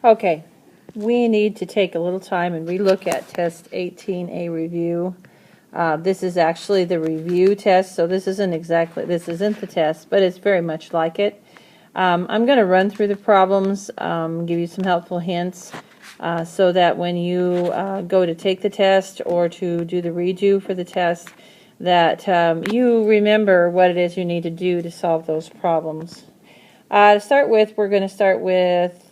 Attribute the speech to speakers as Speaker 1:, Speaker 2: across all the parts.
Speaker 1: Okay, we need to take a little time and relook at test 18A review. This is actually the review test, so this isn't the test, but it's very much like it. I'm going to run through the problems, give you some helpful hints, so that when you go to take the test or to do the redo for the test, that you remember what it is you need to do to solve those problems. To start with, we're going to start with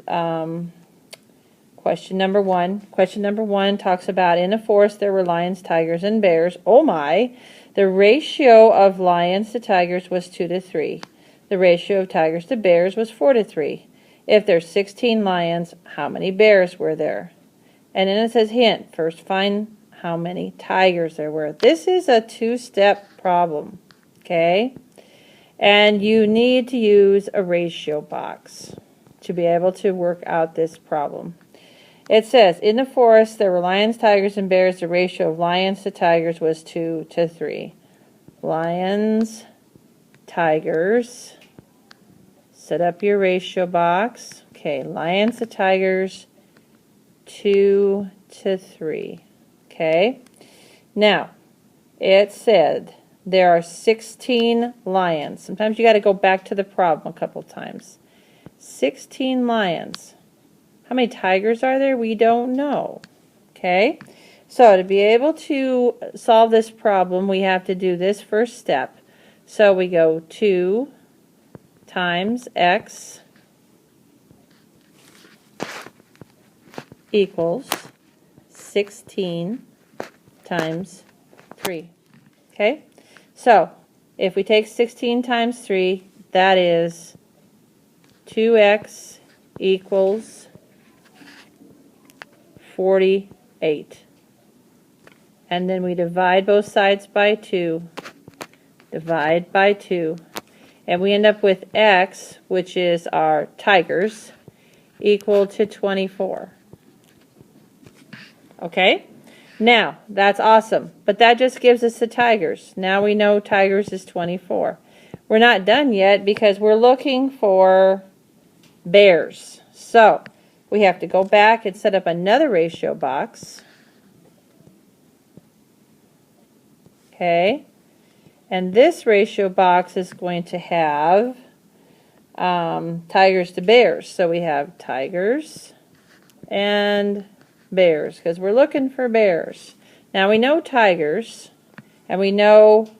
Speaker 1: question number 1. Question number 1 talks about in a forest there were lions, tigers, and bears. Oh my! The ratio of lions to tigers was 2 to 3. The ratio of tigers to bears was 4 to 3. If there's 16 lions, how many bears were there? And then it says hint. First find how many tigers there were. This is a two-step problem. Okay? And you need to use a ratio box to be able to work out this problem. It says, in the forest there were lions, tigers, and bears. The ratio of lions to tigers was 2 to 3. Lions, tigers. Set up your ratio box. Okay, lions to tigers, 2 to 3. Okay? Now, it said there are 16 lions. Sometimes you got to go back to the problem a couple times. 16 lions. How many tigers are there? We don't know. Okay? So to be able to solve this problem, we have to do this first step. So we go 2 times x equals 16 times 3. Okay? So, if we take 16 times 3, that is 2x equals 48. And then we divide both sides by 2. Divide by 2. And we end up with x, which is our tigers, equal to 24. Okay? Now, that's awesome, but that just gives us the tigers. Now we know tigers is 24. We're not done yet because we're looking for bears. So, we have to go back and set up another ratio box. Okay? And this ratio box is going to have tigers to bears. So we have tigers and bears, because we're looking for bears. Now we know tigers, and we know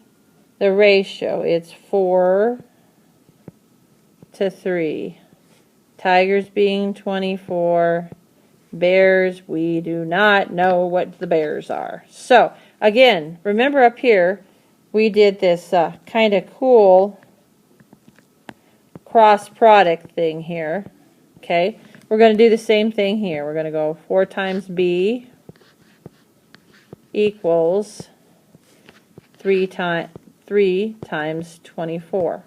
Speaker 1: the ratio. It's 4 to 3. Tigers being 24. Bears, we do not know what the bears are. So, again, remember up here, we did this kind of cool cross product thing here. Okay? We're going to do the same thing here. We're going to go 4 times b equals 3 times 24.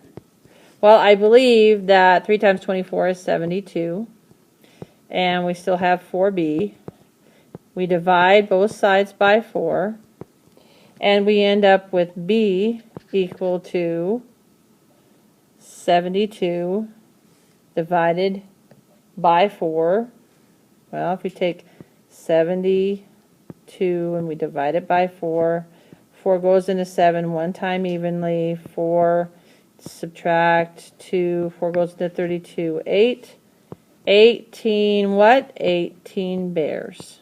Speaker 1: Well, I believe that 3 times 24 is 72. And we still have 4b. We divide both sides by 4. And we end up with b equal to 72 divided by 4. Well, if we take 72 and we divide it by 4, 4 goes into 7 one time evenly. 4 subtract 2, 4 goes into 32. 18 what? 18 bears.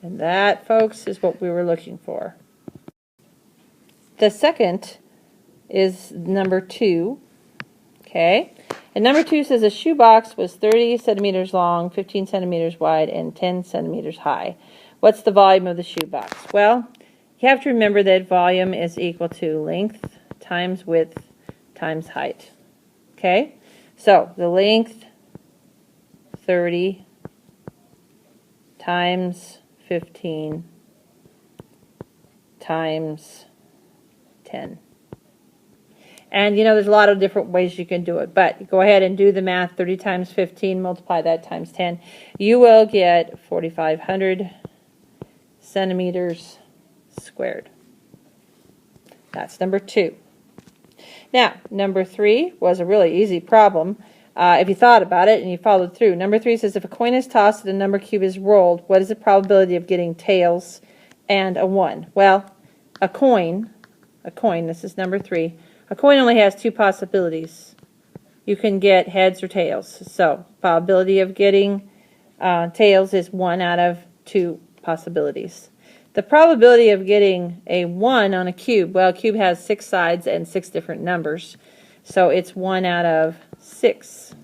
Speaker 1: And that, folks, is what we were looking for. The second is number 2. Okay? And number 2 says a shoebox was 30 centimeters long, 15 centimeters wide, and 10 centimeters high. What's the volume of the shoebox? Well, you have to remember that volume is equal to length times width times height. Okay? So, the length, 30, times 15, times 10. And, you know, there's a lot of different ways you can do it. But go ahead and do the math. 30 times 15, multiply that times 10. You will get 4,500 centimeters squared. That's number 2. Now, number 3 was a really easy problem. if you thought about it and you followed through. Number 3 says if a coin is tossed and a number cube is rolled, what is the probability of getting tails and a 1? Well, a coin, this is number 3, a coin only has 2 possibilities. You can get heads or tails. So probability of getting tails is 1 out of 2 possibilities. The probability of getting a 1 on a cube, well, a cube has 6 sides and 6 different numbers. So it's 1 out of 6.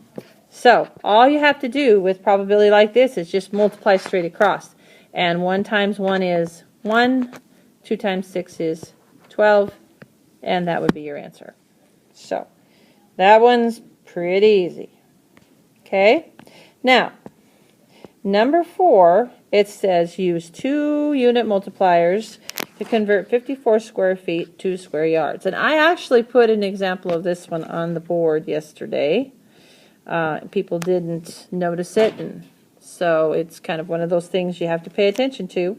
Speaker 1: So all you have to do with probability like this is just multiply straight across. And 1 times 1 is 1, 2 times 6 is 12, and that would be your answer. So that one's pretty easy. Okay? Now, number 4, it says use 2 unit multipliers to convert 54 square feet to square yards. And I actually put an example of this one on the board yesterday. People didn't notice it, and so it's kind of one of those things you have to pay attention to.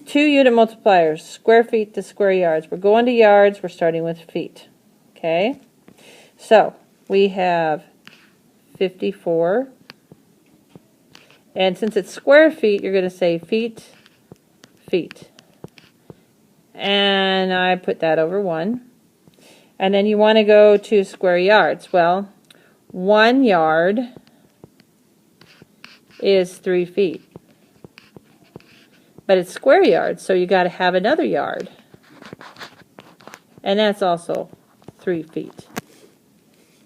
Speaker 1: 2 unit multipliers, square feet to square yards. We're going to yards, we're starting with feet. Okay? So we have 54. And since it's square feet, you're going to say feet, feet. And I put that over 1. And then you want to go to square yards. Well, 1 yard is 3 feet. But it's square yards, so you got to have another yard. And that's also 3 feet.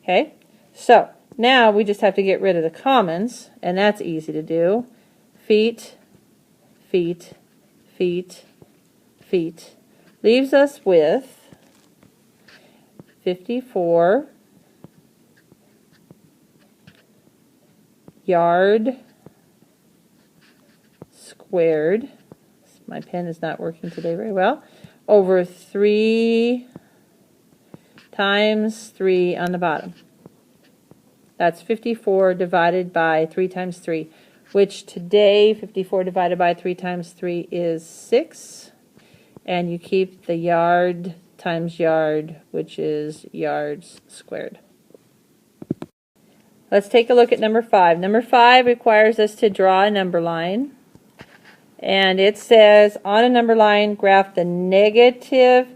Speaker 1: Okay? So now we just have to get rid of the commons, and that's easy to do. Feet, feet, feet, feet. Leaves us with 54 yard squared. My pen is not working today very well. Over 3 times 3 on the bottom. That's 54 divided by 3 times 3, which today 54 divided by 3 times 3 is 6. And you keep the yard times yard, which is yards squared. Let's take a look at number 5. Number 5 requires us to draw a number line. And it says, on a number line, graph the negative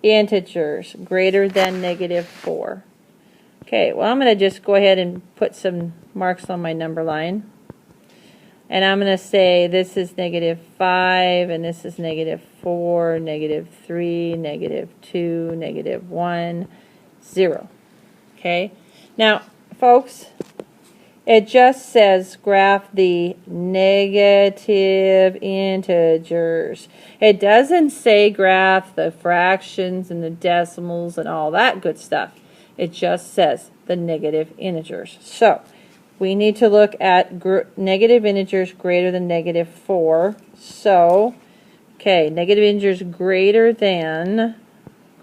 Speaker 1: integers greater than -4. Okay, well, I'm going to just go ahead and put some marks on my number line. And I'm going to say this is -5, and this is -4, -3, -2, -1, 0. Okay? Now, folks, it just says graph the negative integers. It doesn't say graph the fractions and the decimals and all that good stuff. It just says the negative integers. So we need to look at negative integers greater than -4. So, okay, negative integers greater than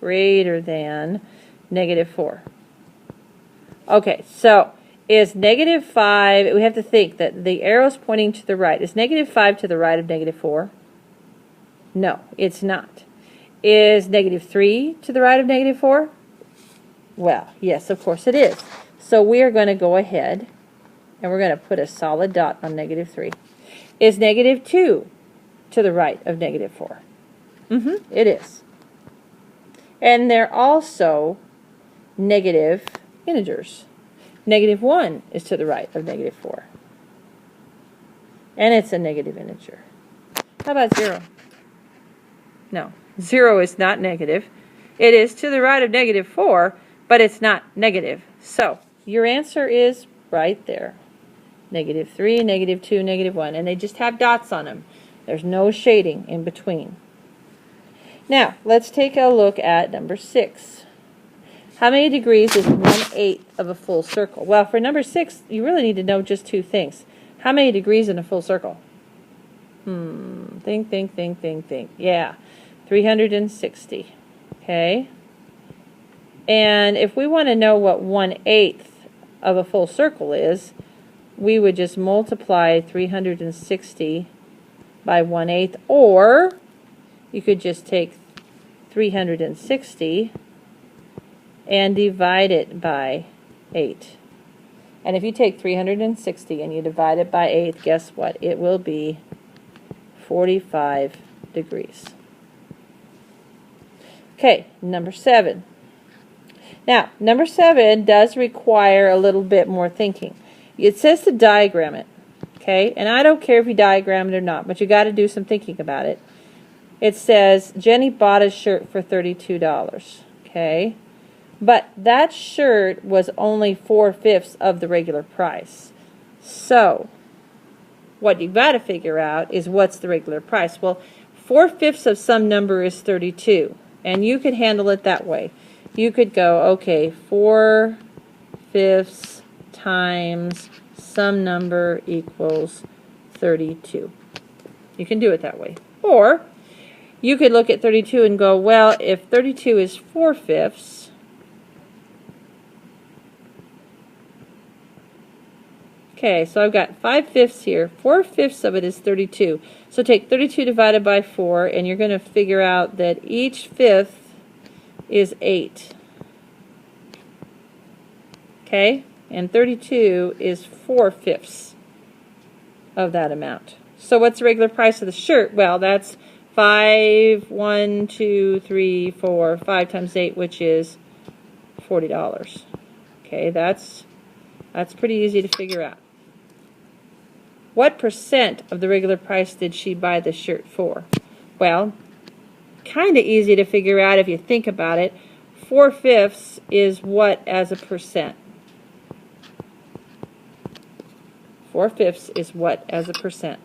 Speaker 1: -4. Okay, so is -5, we have to think that the arrow's pointing to the right. Is -5 to the right of -4? No, it's not. Is -3 to the right of -4? Well, yes, of course it is. So we are going to go ahead and we're going to put a solid dot on -3. Is -2 to the right of -4? It is. And they're also negative integers. -1 is to the right of -4. And it's a negative integer. How about 0? No, 0 is not negative. It is to the right of -4, but it's not negative. So your answer is right there. -3, -2, -1. And they just have dots on them. There's no shading in between. Now, let's take a look at number 6. How many degrees is 1/8 of a full circle? Well, for number 6, you really need to know just 2 things. How many degrees in a full circle? Think. Yeah, 360. Okay. And if we want to know what 1/8 of a full circle is, we would just multiply 360 by 1/8, or you could just take 360 and divide it by 8. And if you take 360 and you divide it by 8, guess what? It will be 45 degrees. Okay, number 7. Now, number 7 does require a little bit more thinking. It says to diagram it, okay? And I don't care if you diagram it or not, but you got to do some thinking about it. It says Jenny bought a shirt for $32, okay? But that shirt was only 4/5 of the regular price. So, what you've got to figure out is what's the regular price. Well, 4/5 of some number is 32, and you could handle it that way. You could go, okay, 4/5 times some number equals 32. You can do it that way. Or you could look at 32 and go, well, if 32 is 4/5, okay, so I've got 5/5 here. 4/5 of it is 32. So take 32 divided by 4, and you're going to figure out that each fifth is 8. Okay? And 32 is 4/5 of that amount. So what's the regular price of the shirt? Well, that's 5, 1, 2, 3, 4, 5 times 8, which is $40. Okay, that's pretty easy to figure out. What percent of the regular price did she buy the shirt for? Well, kind of easy to figure out if you think about it. 4/5 is what as a percent? 4/5 is what as a percent?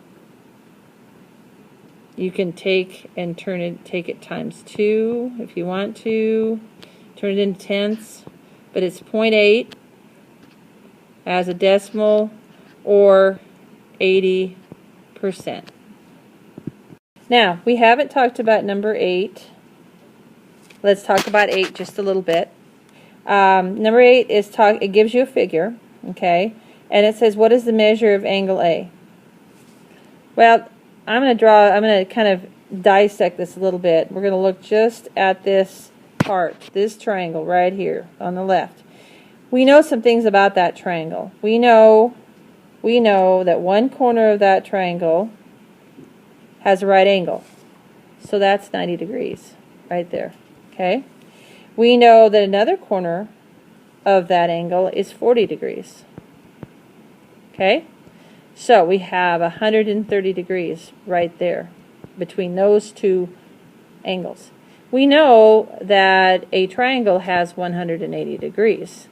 Speaker 1: You can take and take it times 2 if you want to. Turn it into tenths, but it's 0.8 as a decimal, or 80%. Now, we haven't talked about number 8. Let's talk about 8 just a little bit. Number 8 is it gives you a figure, okay, and it says, what is the measure of angle A? Well, I'm going to kind of dissect this a little bit. We're going to look just at this part, this triangle right here on the left. We know some things about that triangle. We know that one corner of that triangle has a right angle. So that's 90 degrees right there. Okay? We know that another corner of that angle is 40 degrees. Okay? So we have 130 degrees right there between those two angles. We know that a triangle has 180 degrees.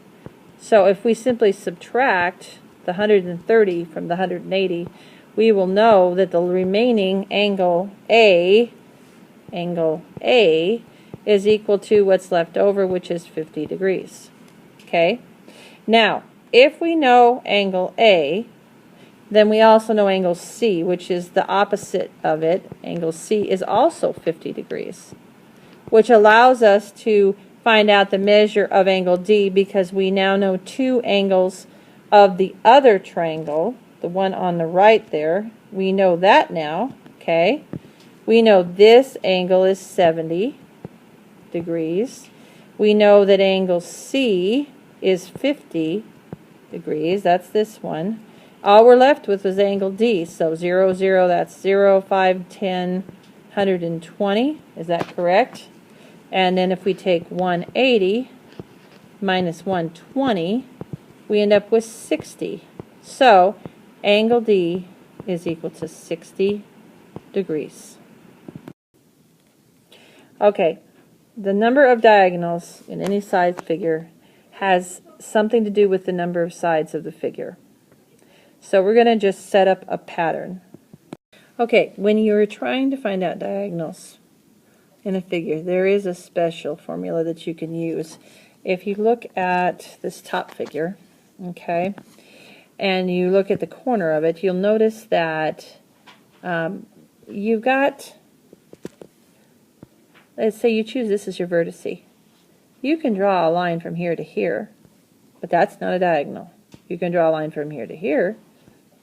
Speaker 1: So if we simply subtract the 130 from the 180, we will know that the remaining angle A is equal to what's left over, which is 50 degrees. Okay? Now, if we know angle A, then we also know angle C, which is the opposite of it. Angle C is also 50 degrees, which allows us to find out the measure of angle D, because we now know two angles of the other triangle, the one on the right there. We know that now, okay? We know this angle is 70 degrees. We know that angle C is 50 degrees. That's this one. All we're left with was angle D. So 0, 0, that's 0, 5, 10, 120. Is that correct? And then if we take 180 minus 120, we end up with 60. So angle D is equal to 60 degrees. Okay, the number of diagonals in any side figure has something to do with the number of sides of the figure. So we're going to just set up a pattern. Okay, when you're trying to find out diagonals in a figure, there is a special formula that you can use. If you look at this top figure, okay, and you look at the corner of it, you'll notice that you've got, let's say you choose this as your vertice. You can draw a line from here to here, but that's not a diagonal. You can draw a line from here to here.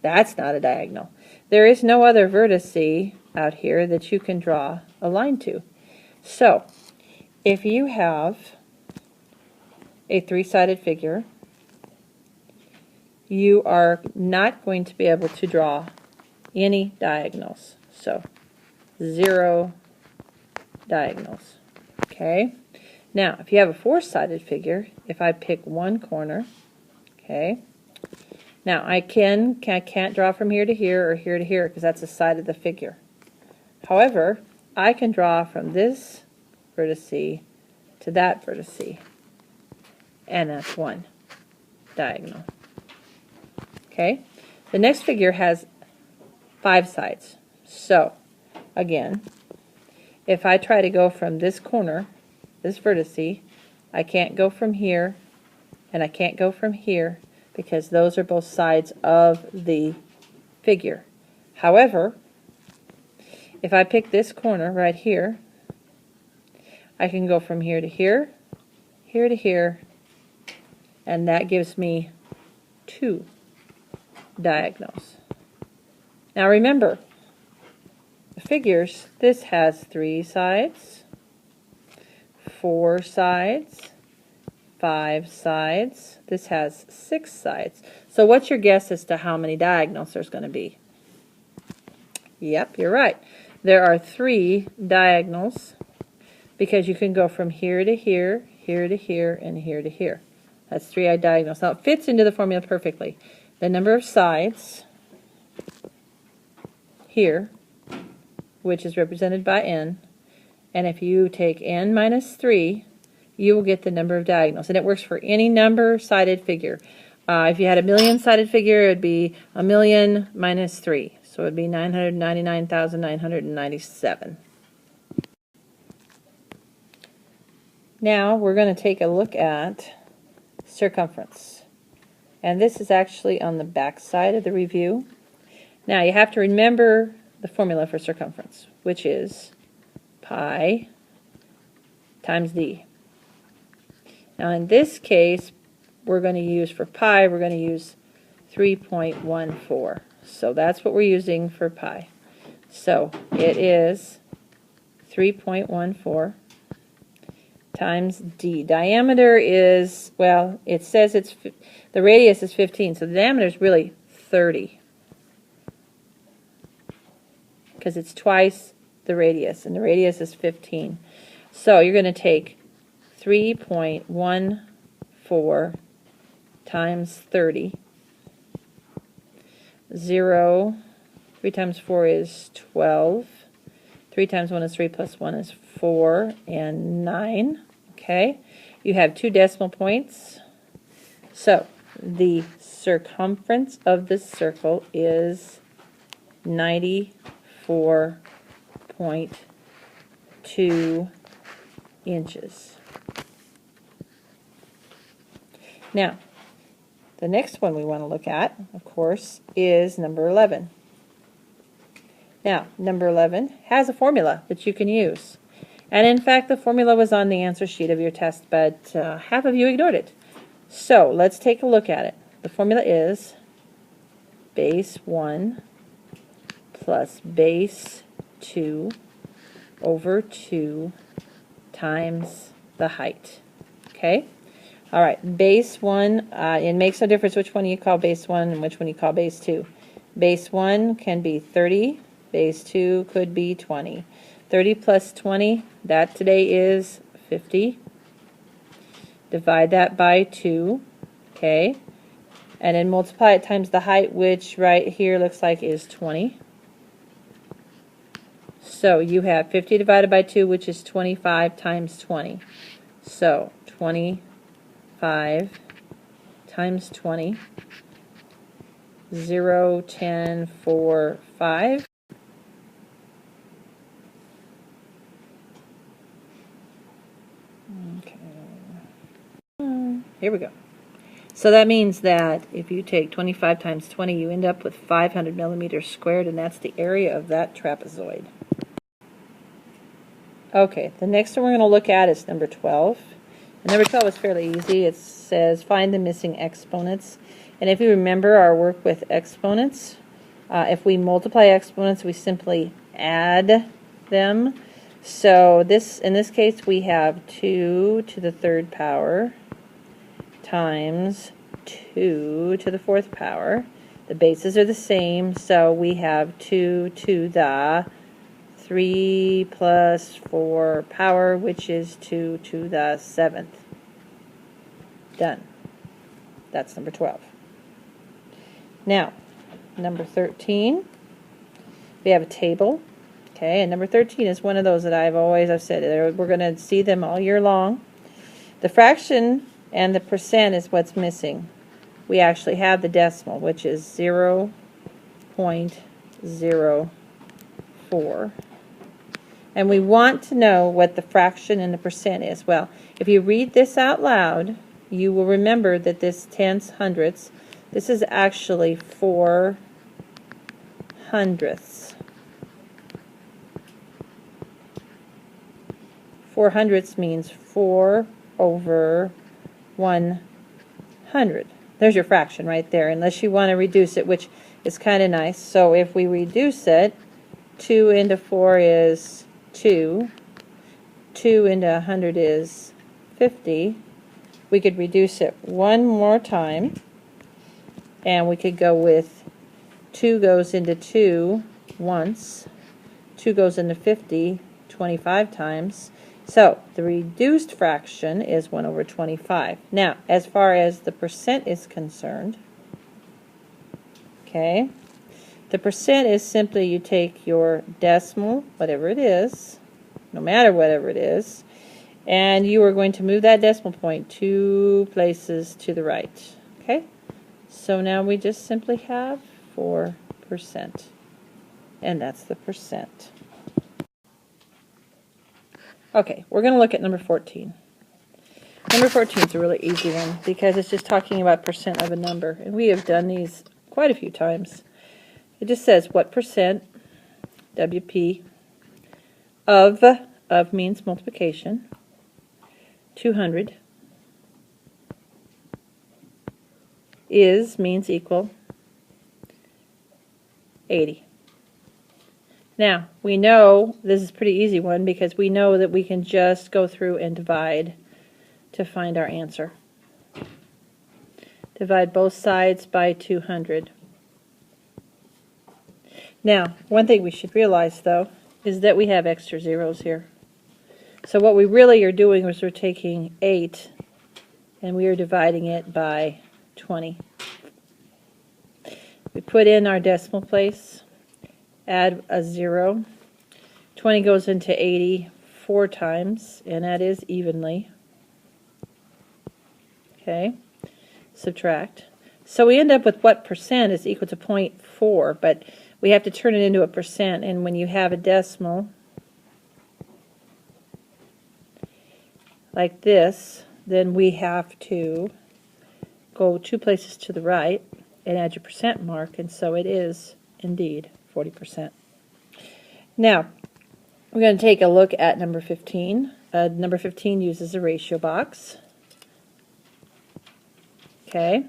Speaker 1: That's not a diagonal. There is no other vertice out here that you can draw a line to. So, if you have a three-sided figure you are not going to be able to draw any diagonals. So 0 diagonals. Okay. Now, if you have a four-sided figure, if I pick one corner, okay. Now I can't draw from here to here or here to here because that's the side of the figure. However, I can draw from this vertex to that vertex, and that's one diagonal. Okay. The next figure has 5 sides. So, again, if I try to go from this corner, this vertex, I can't go from here, and I can't go from here, because those are both sides of the figure. However, if I pick this corner right here, I can go from here to here, here to here, and that gives me 2 diagonals. Now remember, the figures, this has 3 sides, 4 sides, 5 sides. This has 6 sides. So what's your guess as to how many diagonals there's going to be? Yep, you're right. There are 3 diagonals because you can go from here to here, here to here, and here to here. That's 3 diagonals. Now it fits into the formula perfectly. The number of sides here, which is represented by n, and if you take n minus 3, you will get the number of diagonals. And it works for any number-sided figure. If you had a million-sided figure, it would be a million minus 3. So it would be 999,997. Now we're going to take a look at circumference. And this is actually on the back side of the review. Now you have to remember the formula for circumference, which is pi times d. Now in this case, we're going to use for pi, we're going to use 3.14. So that's what we're using for pi. So it is 3.14 times d. Diameter is, well, it says it's, the radius is 15, so the diameter is really 30. Because it's twice the radius, and the radius is 15. So you're going to take 3.14 times 30. 0. 3 times 4 is 12. 3 times 1 is 3 plus 1 is 4, and 9. Okay. You have 2 decimal points. So the circumference of the circle is 94.2 inches. Now, the next one we want to look at, of course, is number 11. Now, number 11 has a formula that you can use. And in fact, the formula was on the answer sheet of your test, but half of you ignored it. So, let's take a look at it. The formula is base 1 plus base 2 over 2 times the height. Okay? All right, base 1, it makes no difference which one you call base 1 and which one you call base 2. Base 1 can be 30, base 2 could be 20. 30 plus 20, that today is 50. Divide that by 2, okay? And then multiply it times the height, which right here looks like is 20. So you have 50 divided by 2, which is 25 times 20. So 25 times 20, 0, 10, 4, 5. Okay. Here we go. So that means that if you take 25 times 20, you end up with 500 millimeters squared, and that's the area of that trapezoid. Okay, the next one we're going to look at is number 12. And number 12 is fairly easy. It says find the missing exponents. And if you remember our work with exponents, if we multiply exponents, we simply add them. So in this case, we have 2 to the 3rd power times 2 to the 4th power. The bases are the same, so we have 2 to the 3 plus 4 power, which is 2 to the 7th. Done. That's number 12. Now, number 13, we have a table. Okay, and number 13 is one of those that I've said, we're going to see them all year long. The fraction and the percent is what's missing. We actually have the decimal, which is 0.04. And we want to know what the fraction and the percent is. Well, if you read this out loud, you will remember that this tenths, hundredths, this is actually 4 hundredths. 4 hundredths means 4 over 100. There's your fraction right there, unless you want to reduce it, which is kind of nice. So if we reduce it, 2 into 4 is 2. 2 into 100 is 50. We could reduce it one more time, and we could go with 2 goes into 2 once. 2 goes into 50 25 times. So the reduced fraction is 1 over 25. Now, as far as the percent is concerned, okay, the percent is simply you take your decimal, whatever it is, no matter whatever it is, and you are going to move that decimal point 2 places to the right. Okay, so now we just simply have 4%, and that's the percent. Okay, we're going to look at number 14. Number 14 is a really easy one because it's just talking about percent of a number. And we have done these quite a few times. It just says what percent, WP, of means multiplication, 200, means equal, 80. Now, we know this is a pretty easy one because we know that we can just go through and divide to find our answer. Divide both sides by 200. Now, one thing we should realize, though, is that we have extra zeros here. So what we really are doing is we're taking 8 and we are dividing it by 20. We put in our decimal place. Add a 0. 20 goes into 80 4 times, and that is evenly. Okay, subtract. So we end up with what percent is equal to 0.4, but we have to turn it into a percent, and when you have a decimal like this, then we have to go 2 places to the right and add your percent mark, and so it is indeed 40%. Now, we're going to take a look at number 15. Number 15 uses a ratio box. Okay,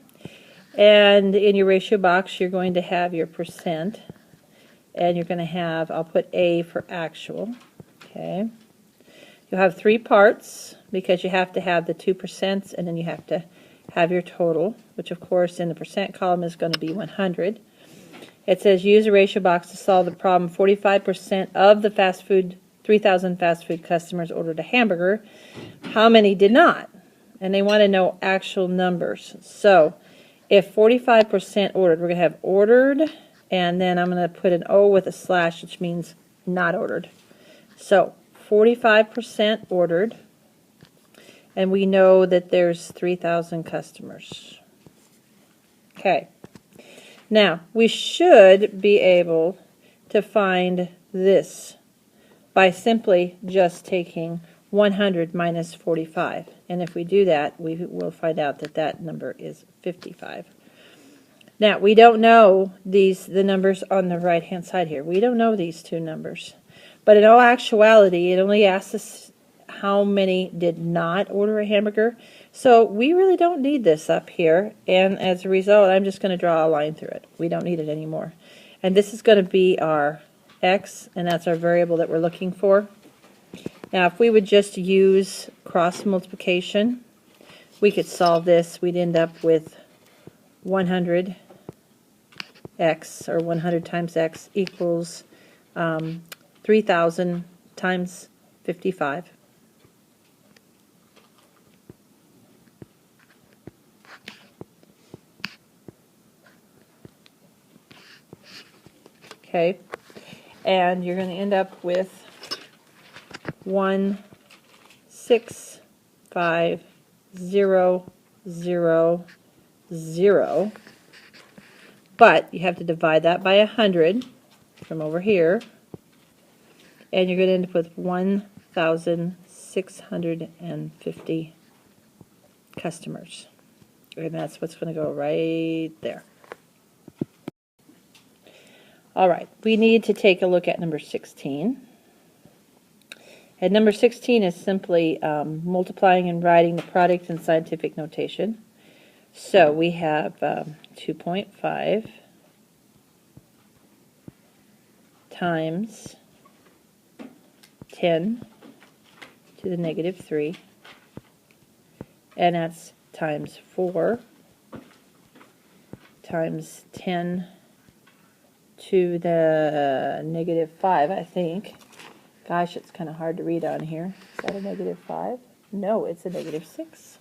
Speaker 1: and in your ratio box, you're going to have your percent, and you're going to have, I'll put A for actual. Okay, you'll have 3 parts because you have to have the 2%, and then you have to have your total, which of course in the percent column is going to be 100. It says use a ratio box to solve the problem. 45% of the 3,000 fast food customers ordered a hamburger. How many did not? And they want to know actual numbers. So if 45% ordered, we're going to have ordered, and then I'm going to put an O with a slash, which means not ordered. So 45% ordered, and we know that there's 3,000 customers. Okay. Now, we should be able to find this by simply just taking 100 minus 45. And if we do that, we will find out that that number is 55. Now, we don't know the numbers on the right-hand side here. We don't know these two numbers. But in all actuality, it only asks us how many did not order a hamburger. So we really don't need this up here, and as a result, I'm just going to draw a line through it. We don't need it anymore. And this is going to be our x, and that's our variable that we're looking for. Now, if we would just use cross multiplication, we could solve this. We'd end up with 100x, or 100 times x, equals 3,000 times 55. Okay, and you're going to end up with 165,000, but you have to divide that by 100 from over here, and you're going to end up with 1,650 customers, and that's what's going to go right there. All right, we need to take a look at number 16. And number 16 is simply multiplying and writing the product in scientific notation. So we have 2.5 times 10 to the negative 3, and that's times 4 times 10 to the negative 5, I think. Gosh, it's kind of hard to read on here. Is that a negative 5? No, it's a negative 6.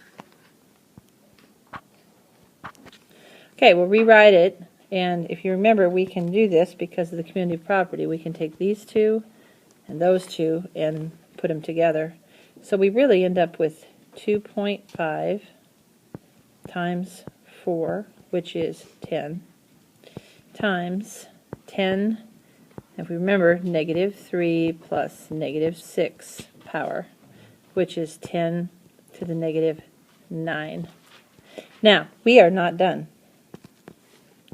Speaker 1: Okay, we'll rewrite it, and if you remember, we can do this because of the community property. We can take these two and those two and put them together. So we really end up with 2.5 times 4, which is 10, times 10, if we remember, negative 3 plus negative 6 power, which is 10 to the negative 9. Now, we are not done.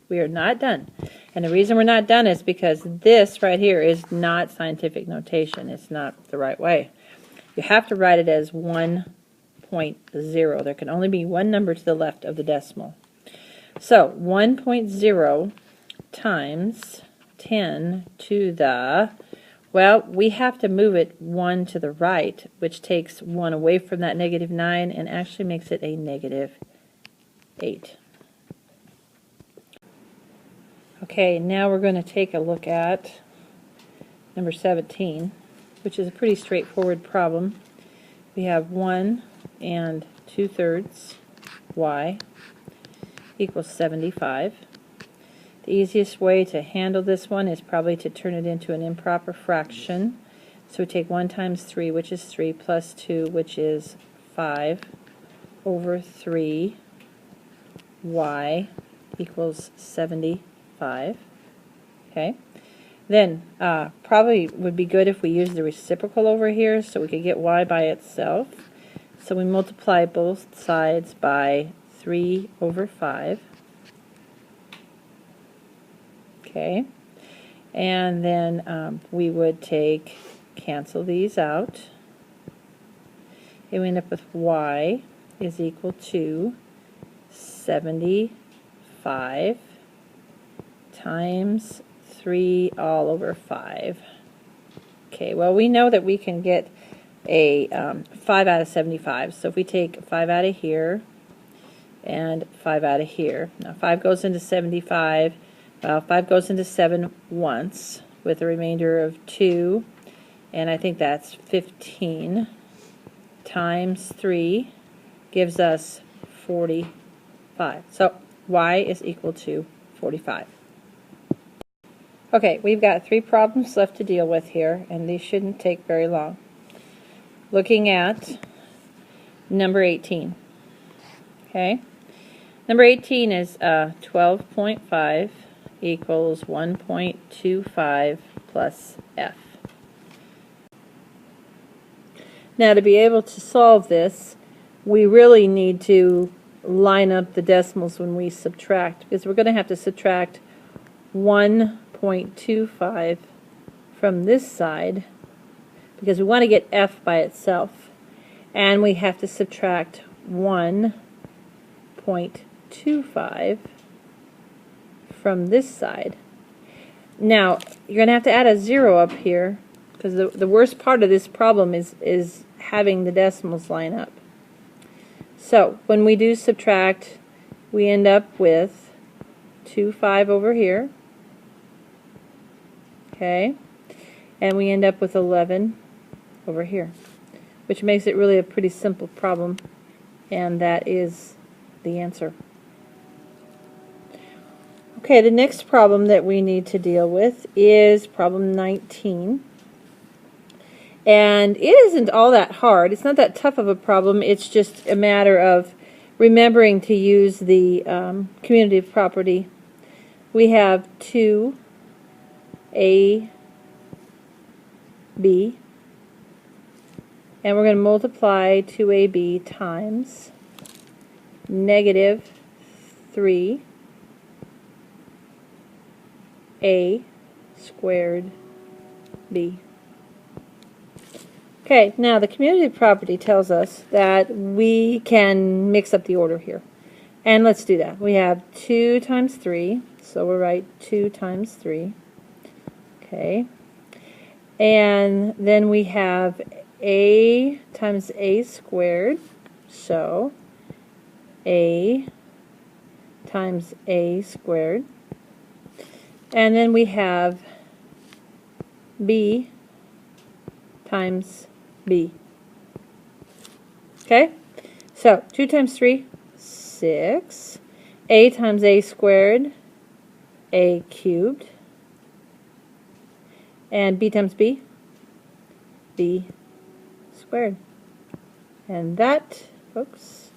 Speaker 1: We are not done. And the reason we're not done is because this right here is not scientific notation. It's not the right way. You have to write it as 1.0. There can only be one number to the left of the decimal. So 1.0 times 10 to the, well, we have to move it 1 to the right, which takes 1 away from that negative 9 and actually makes it a negative 8. Okay, now we're going to take a look at number 17, which is a pretty straightforward problem. We have 1 and 2/3 y equals 75. The easiest way to handle this one is probably to turn it into an improper fraction. So we take 1 times 3, which is 3, plus 2, which is 5, over 3, y equals 75. Okay. Then probably would be good if we use the reciprocal over here so we could get y by itself. So we multiply both sides by 3 over 5. Okay. And then we would cancel these out. And we end up with y is equal to 75 times 3 all over 5. Okay, well, we know that we can get a 5 out of 75. So if we take 5 out of here and 5 out of here. Now 5 goes into 75. Well, 5 goes into 7 once with a remainder of 2. And I think that's 15 times 3 gives us 45. So y is equal to 45. Okay, we've got 3 problems left to deal with here, and these shouldn't take very long. Looking at number 18. Okay, number 18 is 12.5 equals 1.25 plus f. Now, to be able to solve this, we really need to line up the decimals when we subtract, because we're going to have to subtract 1.25 from this side because we want to get f by itself, and we have to subtract 1.25 from this side. Now you're going to have to add a 0 up here because the worst part of this problem is having the decimals line up. So when we do subtract we end up with 2, 5 over here. Okay, and we end up with 11 over here, which makes it really a pretty simple problem, and that is the answer. Okay, the next problem that we need to deal with is problem 19. And it isn't all that hard. It's not that tough of a problem. It's just a matter of remembering to use the commutative property. We have 2ab, and we're going to multiply 2ab times negative 3a squared b. Okay, now the commutative property tells us that we can mix up the order here. And let's do that. We have 2 times 3, so we'll write 2 times 3. Okay. And then we have a times a squared, so a times a squared. And then we have b times b. Okay, so 2 times 3, 6. A times a squared, a cubed. And b times b, b squared. And that, folks,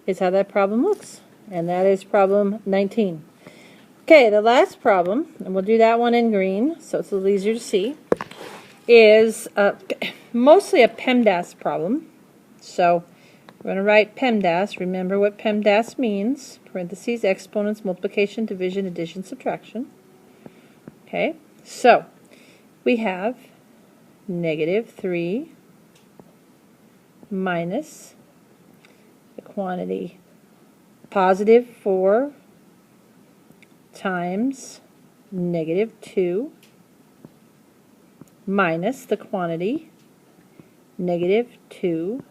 Speaker 1: is how that problem looks. And that is problem 19. Okay, the last problem, and we'll do that one in green so it's a little easier to see, is mostly a Pemdas problem. So we're going to write Pemdas. Remember what Pemdas means. Parentheses, exponents, multiplication, division, addition, subtraction. Okay, so we have negative 3 minus the quantity positive 4 times negative 2 minus the quantity negative 2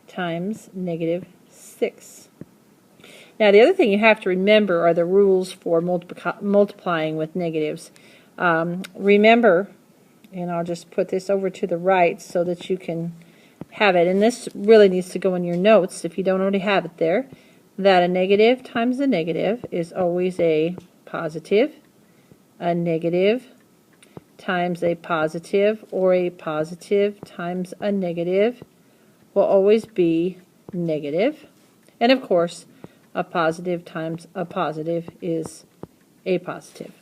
Speaker 1: times negative 6. Now the other thing you have to remember are the rules for multiplying with negatives. Remember, and I'll just put this over to the right so that you can have it, and this really needs to go in your notes if you don't already have it there, that a negative times a negative is always a positive times a positive, or a positive times a negative will always be negative. And of course, a positive times a positive is a positive.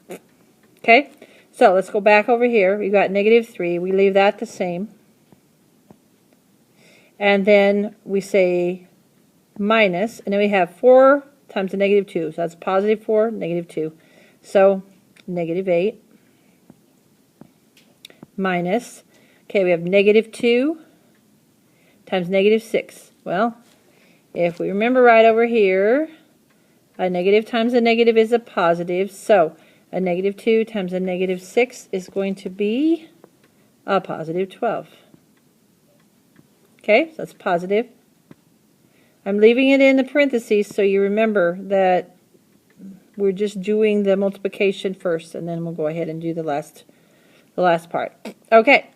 Speaker 1: Okay, so let's go back over here. We've got negative 3. We leave that the same. And then we say minus, and then we have 4 times a negative 2. So that's positive 4, negative 2. So negative 8 minus, okay, we have negative 2 times negative 6. Well, if we remember right over here, a negative times a negative is a positive, so a negative 2 times a negative 6 is going to be a positive 12. Okay, so that's positive. I'm leaving it in the parentheses so you remember that we're just doing the multiplication first, and then we'll go ahead and do the last part. Okay,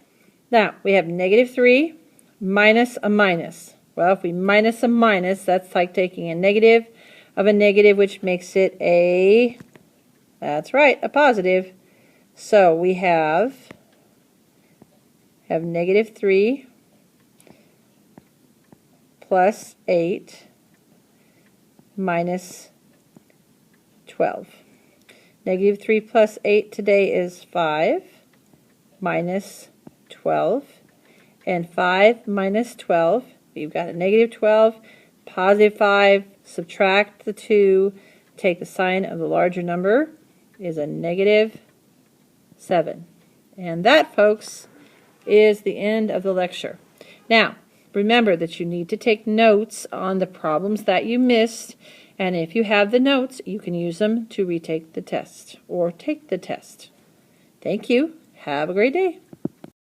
Speaker 1: now we have negative 3 minus a minus. Well, if we minus a minus, that's like taking a negative of a negative, which makes it a, that's right, a positive. So we have negative 3 plus 8 minus 12. Negative 3 plus 8 today is 5 minus 12. And 5 minus 12, we've got a negative 12, positive 5, subtract the 2, take the sign of the larger number, is a negative 7. And that, folks, is the end of the lecture. Now, remember that you need to take notes on the problems that you missed, and if you have the notes, you can use them to retake the test or take the test. Thank you. Have a great day.